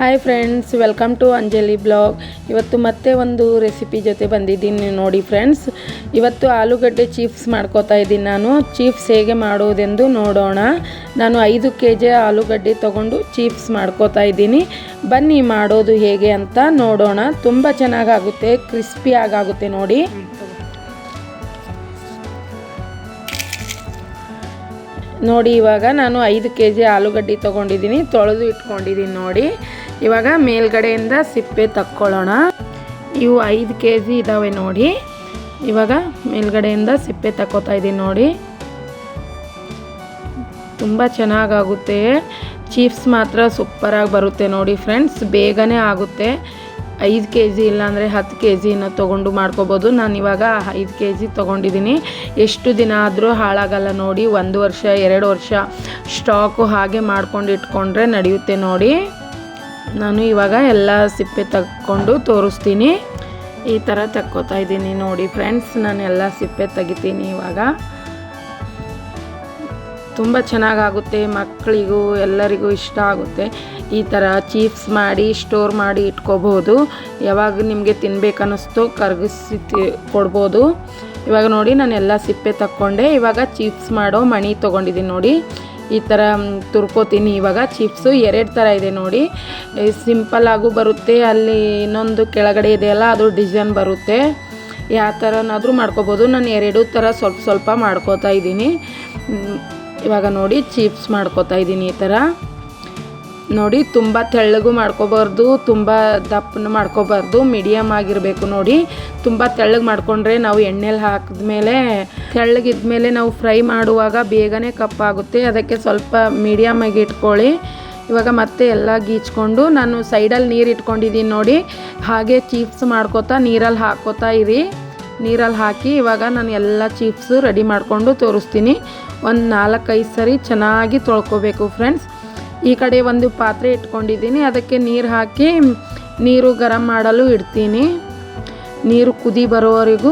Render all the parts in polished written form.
Hi friends, welcome to Anjali blog. ಇವತ್ತು ಮತ್ತೆ ಒಂದು ರೆಸಿಪಿ ಜೊತೆ ಬಂದಿದ್ದೀನಿ ನೋಡಿ ಫ್ರೆಂಡ್ಸ್. ಇವತ್ತು ಆಲೂಗಡ್ಡೆ ಚೀಪ್ಸ್ ಮಾಡ್ಕೋತಾ ಇದ್ದೀನಿ. ನಾನು ಚೀಪ್ಸ್ ಹೇಗೆ ಮಾಡೋದೆಂದು ನೋಡೋಣ. ನಾನು 5 kg ಆಲೂಗಡ್ಡೆ ತೊಗೊಂಡು ಚೀಪ್ಸ್ ಮಾಡ್ಕೋತಾ ಇದ್ದೀನಿ. ಬನ್ನಿ ಮಾಡೋದು ಹೇಗೆ ಅಂತ ನೋಡೋಣ. ತುಂಬ ಚೆನ್ನಾಗಾಗುತ್ತೆ, ಕ್ರಿಸ್ಪಿಯಾಗುತ್ತೆ ನೋಡಿ. ನೋಡಿ ಇವಾಗ ನಾನು 5 kg ಆಲೂಗಡ್ಡೆ ತೊಗೊಂಡಿದ್ದೀನಿ, ತೊಳೆದು ಇಟ್ಕೊಂಡಿದ್ದೀನಿ ನೋಡಿ. ಇವಾಗ ಮೇಲ್ಗಡೆಯಿಂದ ಸಿಪ್ಪೆ ತಕ್ಕೊಳ್ಳೋಣ. ಇವು 5 kg ಇದ್ದಾವೆ ನೋಡಿ. ಇವಾಗ ಮೇಲ್ಗಡೆಯಿಂದ ಸಿಪ್ಪೆ ತಕ್ಕೋತಾ ಇದ್ದೀನಿ ನೋಡಿ. ತುಂಬ ಚೆನ್ನಾಗಾಗುತ್ತೆ. ಚೀಪ್ಸ್ ಮಾತ್ರ ಸೂಪರಾಗಿ ಬರುತ್ತೆ ನೋಡಿ ಫ್ರೆಂಡ್ಸ್. ಬೇಗನೆ ಆಗುತ್ತೆ. 5 kg ಇಲ್ಲಾಂದರೆ 10 kg ತೊಗೊಂಡು ಮಾಡ್ಕೋಬೋದು. ನಾನು ಇವಾಗ 5 kg ತೊಗೊಂಡಿದ್ದೀನಿ. ಎಷ್ಟು ದಿನ ಆದರೂ ಹಾಳಾಗಲ್ಲ ನೋಡಿ. 1 ವರ್ಷ 2 ವರ್ಷ ಸ್ಟಾಕು ಹಾಗೆ ಮಾಡ್ಕೊಂಡು ಇಟ್ಕೊಂಡ್ರೆ ನಡೆಯುತ್ತೆ ನೋಡಿ. ನಾನು ಇವಾಗ ಎಲ್ಲ ಸಿಪ್ಪೆ ತಕ್ಕೊಂಡು ತೋರಿಸ್ತೀನಿ. ಈ ಥರ ತಕ್ಕೋತಾ ಇದ್ದೀನಿ ನೋಡಿ ಫ್ರೆಂಡ್ಸ್. ನಾನು ಎಲ್ಲ ಸಿಪ್ಪೆ ತೆಗಿತೀನಿ ಇವಾಗ. ತುಂಬ ಚೆನ್ನಾಗಾಗುತ್ತೆ. ಮಕ್ಕಳಿಗೂ ಎಲ್ಲರಿಗೂ ಇಷ್ಟ ಆಗುತ್ತೆ. ಈ ಥರ ಚೀಪ್ಸ್ ಮಾಡಿ ಸ್ಟೋರ್ ಮಾಡಿ ಇಟ್ಕೋಬೋದು. ಯಾವಾಗ ನಿಮಗೆ ತಿನ್ಬೇಕನ್ನಿಸ್ತೋ ಕರಗಿಸಿ ಕೊಡ್ಬೋದು. ಇವಾಗ ನೋಡಿ ನಾನು ಎಲ್ಲ ಸಿಪ್ಪೆ ತಕ್ಕೊಂಡೆ. ಇವಾಗ ಚೀಪ್ಸ್ ಮಾಡೋ ಮಣಿ ತೊಗೊಂಡಿದ್ದೀನಿ ನೋಡಿ. ಈ ಥರ ತುರ್ಕೋತೀನಿ. ಇವಾಗ ಚಿಪ್ಸು 2 ಥರ ಇದೆ ನೋಡಿ. ಸಿಂಪಲ್ಲಾಗೂ ಬರುತ್ತೆ, ಅಲ್ಲಿ ಇನ್ನೊಂದು ಕೆಳಗಡೆ ಇದೆಯಲ್ಲ ಅದು ಡಿಸೈನ್ ಬರುತ್ತೆ. ಯಾವ ಥರನಾದರೂ ಮಾಡ್ಕೋಬೋದು. ನಾನು 2 ಥರ ಸ್ವಲ್ಪ ಸ್ವಲ್ಪ ಮಾಡ್ಕೋತಾ ಇದ್ದೀನಿ. ಇವಾಗ ನೋಡಿ ಚಿಪ್ಸ್ ಮಾಡ್ಕೋತಾ ಇದ್ದೀನಿ ಈ ಥರ ನೋಡಿ. ತುಂಬ ತೆಳ್ಳಗೂ ಮಾಡ್ಕೋಬಾರ್ದು, ತುಂಬ ದಪ್ಪನ ಮಾಡ್ಕೋಬಾರ್ದು, ಮೀಡಿಯಮ್ ಆಗಿರಬೇಕು ನೋಡಿ. ತುಂಬ ತೆಳ್ಳಗೆ ಮಾಡಿಕೊಂಡ್ರೆ ನಾವು ಎಣ್ಣೆಲಿ ಹಾಕಿದ್ಮೇಲೆ ತೆಳ್ಳಗಿದ್ಮೇಲೆ ನಾವು ಫ್ರೈ ಮಾಡುವಾಗ ಬೇಗನೆ ಕಪ್ಪಾಗುತ್ತೆ. ಅದಕ್ಕೆ ಸ್ವಲ್ಪ ಮೀಡಿಯಮ್ ಆಗಿ ಇಟ್ಕೊಳ್ಳಿ. ಇವಾಗ ಮತ್ತೆ ಎಲ್ಲ ಗೀಚ್ಕೊಂಡು ನಾನು ಸೈಡಲ್ಲಿ ನೀರು ಇಟ್ಕೊಂಡಿದ್ದೀನಿ ನೋಡಿ. ಹಾಗೆ ಚೀಪ್ಸ್ ಮಾಡ್ಕೋತಾ ನೀರಲ್ಲಿ ಹಾಕೋತಾ ಇರಿ. ನೀರಲ್ಲಿ ಹಾಕಿ ಇವಾಗ ನಾನು ಎಲ್ಲ ಚೀಪ್ಸು ರೆಡಿ ಮಾಡಿಕೊಂಡು ತೋರಿಸ್ತೀನಿ. ಒಂದು 4-5 ಸರಿ ಚೆನ್ನಾಗಿ ತೊಳ್ಕೊಬೇಕು ಫ್ರೆಂಡ್ಸ್. ಈ ಕಡೆ ಒಂದು ಪಾತ್ರೆ ಇಟ್ಕೊಂಡಿದ್ದೀನಿ. ಅದಕ್ಕೆ ನೀರು ಹಾಕಿ ನೀರು ಗರಂ ಮಾಡಲು ಇಡ್ತೀನಿ. ನೀರು ಕುದಿ ಬರೋವರೆಗೂ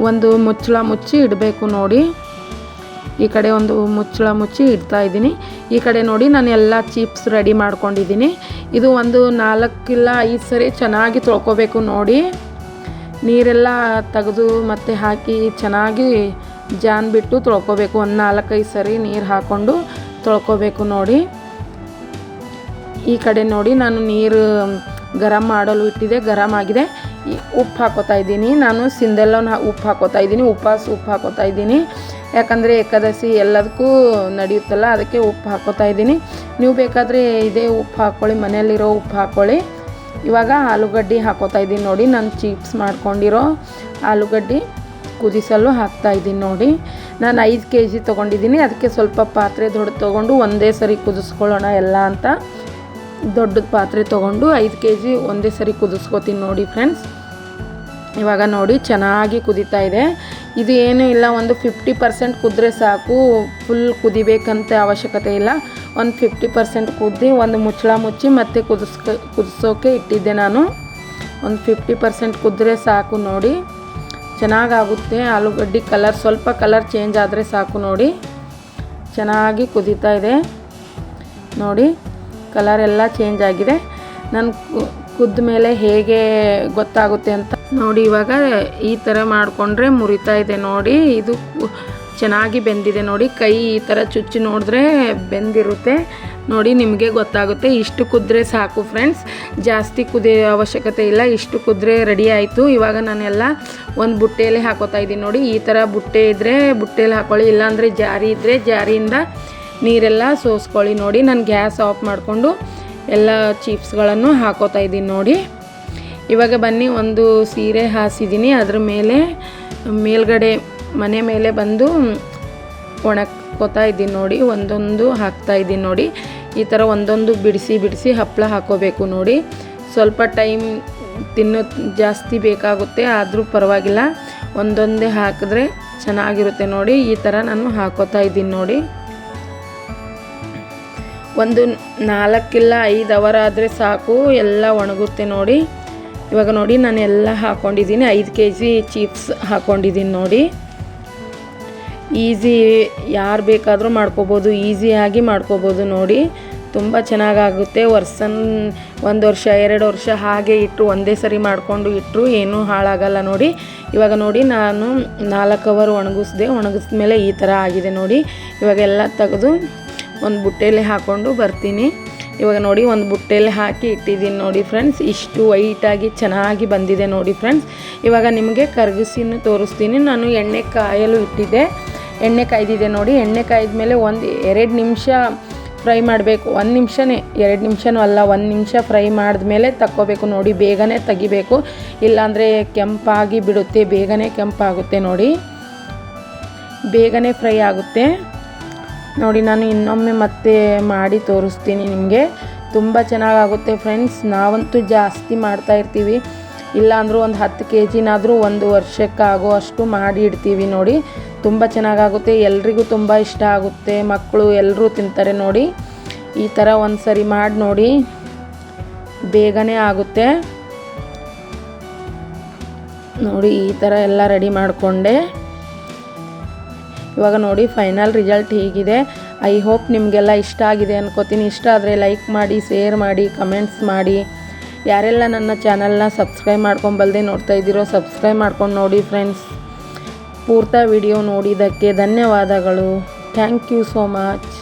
ಒಂದು ಮುಚ್ಚಳ ಮುಚ್ಚಿ ಇಡಬೇಕು ನೋಡಿ. ಈ ಕಡೆ ಒಂದು ಮುಚ್ಚಳ ಮುಚ್ಚಿ ಇಡ್ತಾ ಇದ್ದೀನಿ. ಈ ಕಡೆ ನೋಡಿ ನಾನು ಎಲ್ಲ ಚಿಪ್ಸ್ ರೆಡಿ ಮಾಡ್ಕೊಂಡಿದ್ದೀನಿ. ಇದು ಒಂದು 4 ಇಲ್ಲ 5 ಸರಿ ಚೆನ್ನಾಗಿ ತೊಳ್ಕೊಬೇಕು ನೋಡಿ. ನೀರೆಲ್ಲ ತೆಗೆದು ಮತ್ತೆ ಹಾಕಿ ಚೆನ್ನಾಗಿ ಜಾನ್ ಬಿಟ್ಟು ತೊಳ್ಕೊಬೇಕು. ಒಂದು 4-5 ಸರಿ ನೀರು ಹಾಕ್ಕೊಂಡು ತೊಳ್ಕೊಬೇಕು ನೋಡಿ. ಈ ಕಡೆ ನೋಡಿ ನಾನು ನೀರು ಗರಂ ಮಾಡಲು ಇಟ್ಟಿದೆ, ಗರಂ ಆಗಿದೆ. ಉಪ್ಪು ಹಾಕೋತಾ ಇದ್ದೀನಿ. ನಾನು ಸಿಂಧೆಲ್ಲನ ಉಪ್ಪು ಹಾಕೋತಾ ಇದ್ದೀನಿ. ಉಪ್ಪಾಸು ಉಪ್ಪು ಹಾಕೋತಾ ಇದ್ದೀನಿ. ಯಾಕಂದರೆ ಏಕಾದಶಿ ಎಲ್ಲದಕ್ಕೂ ನಡೆಯುತ್ತಲ್ಲ, ಅದಕ್ಕೆ ಉಪ್ಪು ಹಾಕೋತಾ ಇದ್ದೀನಿ. ನೀವು ಬೇಕಾದರೆ ಇದೇ ಉಪ್ಪು ಹಾಕ್ಕೊಳ್ಳಿ, ಮನೆಯಲ್ಲಿರೋ ಉಪ್ಪು ಹಾಕ್ಕೊಳ್ಳಿ. ಇವಾಗ ಆಲೂಗಡ್ಡೆ ಹಾಕೋತಾ ಇದ್ದೀನಿ ನೋಡಿ. ನಾನು ಚೀಪ್ಸ್ ಮಾಡ್ಕೊಂಡಿರೋ ಆಲೂಗಡ್ಡೆ ಕುದಿಸಲು ಹಾಕ್ತಾಯಿದ್ದೀನಿ ನೋಡಿ. ನಾನು 5 kg ತೊಗೊಂಡಿದ್ದೀನಿ. ಅದಕ್ಕೆ ಸ್ವಲ್ಪ ಪಾತ್ರೆ ದೊಡ್ಡ ತೊಗೊಂಡು ಒಂದೇ ಸರಿ ಕುದಿಸ್ಕೊಳ್ಳೋಣ ಎಲ್ಲ ಅಂತ ದೊಡ್ಡದು ಪಾತ್ರೆ ತೊಗೊಂಡು 5 kg ಒಂದೇ ಸರಿ ಕುದಿಸ್ಕೋತೀನಿ ನೋಡಿ ಫ್ರೆಂಡ್ಸ್. ಇವಾಗ ನೋಡಿ ಚೆನ್ನಾಗಿ ಕುದೀತಾ ಇದೆ. ಇದು ಏನೂ ಇಲ್ಲ, ಒಂದು 50% ಕುದ್ರೆ ಸಾಕು. ಫುಲ್ ಕುದಿಬೇಕಂತ ಅವಶ್ಯಕತೆ ಇಲ್ಲ. ಒಂದು 50% ಕುದ್ದಿ ಒಂದು ಮುಚ್ಚಳ ಮುಚ್ಚಿ ಮತ್ತೆ ಕುದಿಸೋಕೆ ಇಟ್ಟಿದ್ದೆ ನಾನು. ಒಂದು 50% ಕುದ್ರೆ ಸಾಕು ನೋಡಿ. ಚೆನ್ನಾಗಾಗುತ್ತೆ. ಆಲೂಗಡ್ಡೆ ಕಲರ್ ಸ್ವಲ್ಪ ಕಲರ್ ಚೇಂಜ್ ಆದರೆ ಸಾಕು ನೋಡಿ. ಚೆನ್ನಾಗಿ ಕುದೀತಾ ಇದೆ ನೋಡಿ. ಕಲರ್ ಎಲ್ಲ ಚೇಂಜ್ ಆಗಿದೆ. ನಾನು ಕುದ್ದ ಮೇಲೆ ಹೇಗೆ ಗೊತ್ತಾಗುತ್ತೆ ಅಂತ ನೋಡಿ. ಇವಾಗ ಈ ಥರ ಮಾಡಿಕೊಂಡ್ರೆ ಮುರಿತಾ ಇದೆ ನೋಡಿ. ಇದು ಚೆನ್ನಾಗಿ ಬೆಂದಿದೆ ನೋಡಿ. ಕೈ ಈ ಥರ ಚುಚ್ಚಿ ನೋಡಿದ್ರೆ ಬೆಂದಿರುತ್ತೆ ನೋಡಿ. ನಿಮಗೆ ಗೊತ್ತಾಗುತ್ತೆ. ಇಷ್ಟು ಕುದ್ರೆ ಸಾಕು ಫ್ರೆಂಡ್ಸ್. ಜಾಸ್ತಿ ಕುದಿಯೋ ಅವಶ್ಯಕತೆ ಇಲ್ಲ. ಇಷ್ಟು ಕುದ್ರೆ ರೆಡಿ ಆಯಿತು. ಇವಾಗ ನಾನೆಲ್ಲ ಒಂದು ಬುಟ್ಟೆಯಲ್ಲಿ ಹಾಕೋತಾ ಇದ್ದೀನಿ ನೋಡಿ. ಈ ಥರ ಬುಟ್ಟೆ ಇದ್ದರೆ ಬುಟ್ಟೆಯಲ್ಲಿ ಹಾಕ್ಕೊಳ್ಳಿ, ಇಲ್ಲಾಂದರೆ ಜಾರಿ ಇದ್ದರೆ ಜಾರಿಯಿಂದ ನೀರೆಲ್ಲ ಸೋಸ್ಕೊಳ್ಳಿ ನೋಡಿ. ನಾನು ಗ್ಯಾಸ್ ಆಫ್ ಮಾಡಿಕೊಂಡು ಎಲ್ಲ ಚಿಪ್ಸ್ಗಳನ್ನು ಹಾಕೋತಾ ಇದ್ದೀನಿ ನೋಡಿ. ಇವಾಗ ಬನ್ನಿ, ಒಂದು ಸೀರೆ ಹಾಸಿದ್ದೀನಿ. ಅದ್ರ ಮೇಲೆ ಮೇಲ್ಗಡೆ ಮನೆ ಮೇಲೆ ಬಂದು ಒಣಕೋತಾ ಇದ್ದೀನಿ ನೋಡಿ. ಒಂದೊಂದು ಹಾಕ್ತಾ ಇದ್ದೀನಿ ನೋಡಿ. ಈ ಥರ ಒಂದೊಂದು ಬಿಡಿಸಿ ಬಿಡಿಸಿ ಹಪ್ಪಳ ಹಾಕೋಬೇಕು ನೋಡಿ. ಸ್ವಲ್ಪ ಟೈಮ್ ಜಾಸ್ತಿ ಬೇಕಾಗುತ್ತೆ, ಆದರೂ ಪರವಾಗಿಲ್ಲ. ಒಂದೊಂದೇ ಹಾಕಿದ್ರೆ ಚೆನ್ನಾಗಿರುತ್ತೆ ನೋಡಿ. ಈ ಥರ ನಾನು ಹಾಕೋತಾ ಇದ್ದೀನಿ ನೋಡಿ. ಒಂದು 4 ಇಲ್ಲ 5 ಅವರ್ ಆದರೆ ಸಾಕು, ಎಲ್ಲ ಒಣಗುತ್ತೆ ನೋಡಿ. ಇವಾಗ ನೋಡಿ ನಾನು ಎಲ್ಲ ಹಾಕ್ಕೊಂಡಿದ್ದೀನಿ. 5 kg ಚಿಪ್ಸ್ ಹಾಕ್ಕೊಂಡಿದ್ದೀನಿ ನೋಡಿ. ಈಸಿ, ಯಾರು ಬೇಕಾದರೂ ಮಾಡ್ಕೋಬೋದು, ಈಸಿಯಾಗಿ ಮಾಡ್ಕೋಬೋದು ನೋಡಿ. ತುಂಬ ಚೆನ್ನಾಗಾಗುತ್ತೆ. ಒಂದು ವರ್ಷ 2 ವರ್ಷ ಹಾಗೆ ಇಟ್ಟು ಒಂದೇ ಸರಿ ಮಾಡಿಕೊಂಡು ಇಟ್ಟರು ಏನೂ ಹಾಳಾಗಲ್ಲ ನೋಡಿ. ಇವಾಗ ನೋಡಿ ನಾನು 4 ಅವರ್ ಒಣಗಿಸ್ಮೇಲೆ ಈ ಥರ ಆಗಿದೆ ನೋಡಿ. ಇವಾಗೆಲ್ಲ ತೆಗೆದು ಒಂದು ಬುಟ್ಟೆಯಲ್ಲಿ ಹಾಕ್ಕೊಂಡು ಬರ್ತೀನಿ. ಇವಾಗ ನೋಡಿ ಒಂದು ಬುಟ್ಟೆಯಲ್ಲಿ ಹಾಕಿ ಇಟ್ಟಿದ್ದೀನಿ ನೋಡಿ ಫ್ರೆಂಡ್ಸ್. ಇಷ್ಟು ವೈಟಾಗಿ ಚೆನ್ನಾಗಿ ಬಂದಿದೆ ನೋಡಿ ಫ್ರೆಂಡ್ಸ್. ಇವಾಗ ನಿಮಗೆ ಕರಗಿಸಿನೂ ತೋರಿಸ್ತೀನಿ. ನಾನು ಎಣ್ಣೆ ಕಾಯಲು ಇಟ್ಟಿದ್ದೆ, ಎಣ್ಣೆ ಕಾಯ್ದಿದೆ ನೋಡಿ. ಎಣ್ಣೆ ಕಾಯ್ದ ಮೇಲೆ 2 ನಿಮಿಷ ಫ್ರೈ ಮಾಡಬೇಕು. 1 ನಿಮಿಷನೇ, 2 ನಿಮಿಷನೂ ಅಲ್ಲ, 1 ನಿಮಿಷ ಫ್ರೈ ಮಾಡಿದ್ಮೇಲೆ ತಕ್ಕೋಬೇಕು ನೋಡಿ. ಬೇಗನೆ ತೆಗಿಬೇಕು, ಇಲ್ಲಾಂದರೆ ಕೆಂಪಾಗಿ ಬಿಡುತ್ತೆ. ಬೇಗನೆ ಕೆಂಪಾಗುತ್ತೆ ನೋಡಿ, ಬೇಗನೆ ಫ್ರೈ ಆಗುತ್ತೆ ನೋಡಿ. ನಾನು ಇನ್ನೊಮ್ಮೆ ಮತ್ತೆ ಮಾಡಿ ತೋರಿಸ್ತೀನಿ ನಿಮಗೆ. ತುಂಬ ಚೆನ್ನಾಗಾಗುತ್ತೆ ಫ್ರೆಂಡ್ಸ್. ನಾವಂತೂ ಜಾಸ್ತಿ ಮಾಡ್ತಾಯಿರ್ತೀವಿ, ಇಲ್ಲಾಂದರೂ ಒಂದು 10 kgನಾದರೂ 1 ವರ್ಷಕ್ಕಾಗೋ ಅಷ್ಟು ಮಾಡಿ ಇಡ್ತೀವಿ ನೋಡಿ. ತುಂಬ ಚೆನ್ನಾಗಾಗುತ್ತೆ, ಎಲ್ರಿಗೂ ತುಂಬ ಇಷ್ಟ ಆಗುತ್ತೆ. ಮಕ್ಕಳು ಎಲ್ಲರೂ ತಿಂತಾರೆ ನೋಡಿ. ಈ ಥರ ಒಂದು ಸರಿ ಮಾಡಿ ನೋಡಿ, ಬೇಗನೆ ಆಗುತ್ತೆ ನೋಡಿ. ಈ ಥರ ಎಲ್ಲ ರೆಡಿ ಮಾಡಿಕೊಂಡೆ. ಇವಾಗ ನೋಡಿ ಫೈನಲ್ ರಿಸಲ್ಟ್ ಹೀಗಿದೆ. ಐ ಹೋಪ್ ನಿಮಗೆಲ್ಲ ಇಷ್ಟ ಆಗಿದೆ ಅನ್ಕೋತೀನಿ. ಇಷ್ಟ ಆದರೆ ಲೈಕ್ ಮಾಡಿ, ಶೇರ್ ಮಾಡಿ, ಕಮೆಂಟ್ಸ್ ಮಾಡಿ. ಯಾರೆಲ್ಲ ನನ್ನ ಚಾನಲ್ನ ಸಬ್ಸ್ಕ್ರೈಬ್ ಮಾಡ್ಕೊಂಬಲ್ದೆ ನೋಡ್ತಾ ಇದ್ದೀರೋ ಸಬ್ಸ್ಕ್ರೈಬ್ ಮಾಡ್ಕೊಂಡು ನೋಡಿ ಫ್ರೆಂಡ್ಸ್. ಪೂರ್ತಿ ವಿಡಿಯೋ ನೋಡಿದ್ದಕ್ಕೆ ಧನ್ಯವಾದಗಳು. Thank you so much.